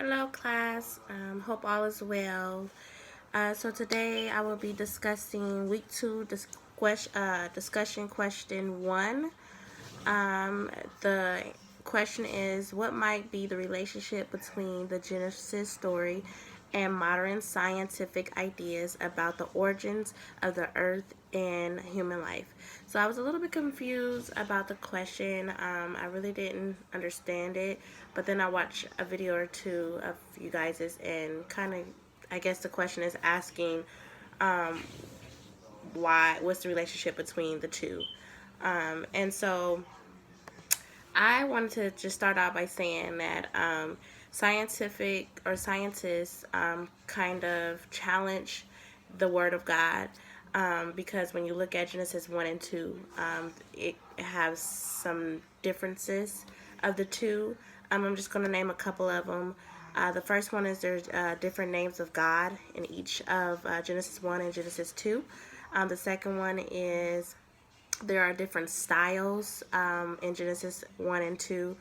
Hello class, hope all is well. So today I will be discussing week 2 discussion question 1. The question is, what might be the relationship between the Genesis story and modern scientific ideas about the origins of the earth and human life? So I was a little bit confused about the question. I really didn't understand it, but then I watched a video or two of you guys's and kind of, I guess the question is asking um, what's the relationship between the two. And so I wanted to just start out by saying that scientific or scientists kind of challenge the Word of God, because when you look at Genesis 1 and 2, it has some differences of the two. I'm just going to name a couple of them. The first one is there's different names of God in each of Genesis 1 and Genesis 2. The second one is there are different styles in Genesis 1 and 2.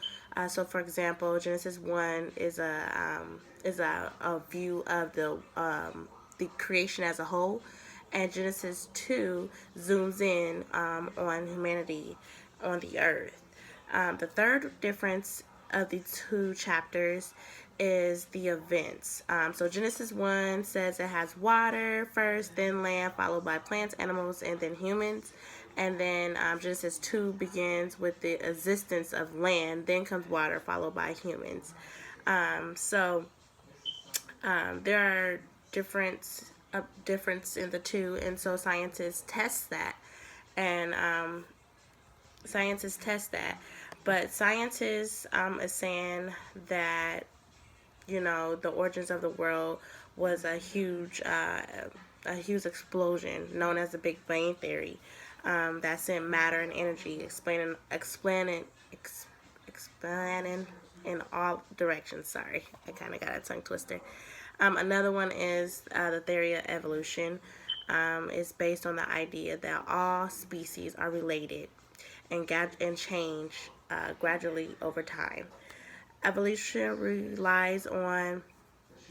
So, for example, Genesis 1 is a view of the creation as a whole, and Genesis 2 zooms in on humanity on the earth. The third difference of the two chapters is the events. So Genesis 1 says it has water first, then land, followed by plants, animals, and then humans. And then Genesis 2 begins with the existence of land, then comes water, followed by humans. There are difference in the two, and so scientists test that. And scientists test that. But scientists is saying that the origins of the world was a huge explosion known as the Big Bang Theory, that sent matter and energy explaining in all directions. Sorry, I kind of got a tongue twister. Another one is the theory of evolution. It's based on the idea that all species are related and change gradually over time. Evolution relies on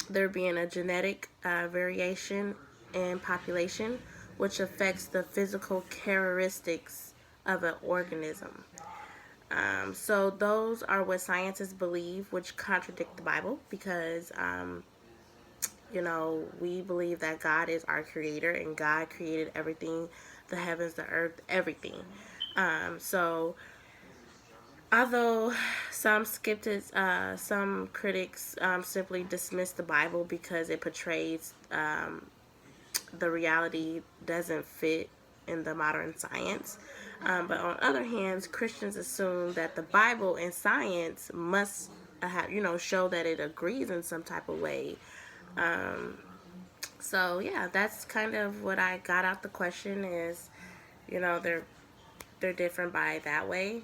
there being a genetic variation in population, which affects the physical characteristics of an organism. So those are what scientists believe, which contradict the Bible, because we believe that God is our creator and God created everything, the heavens, the earth, everything. So although some critics simply dismiss the Bible because it portrays the reality doesn't fit in the modern science. But on other hands, Christians assume that the Bible and science must show that it agrees in some type of way. So yeah, that's kind of what I got out the question is, they're different by that way.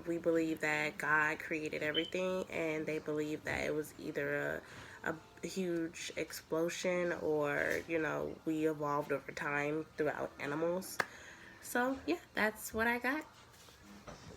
We believe that God created everything, and they believe that it was either a huge explosion or, we evolved over time throughout animals. So, yeah, that's what I got.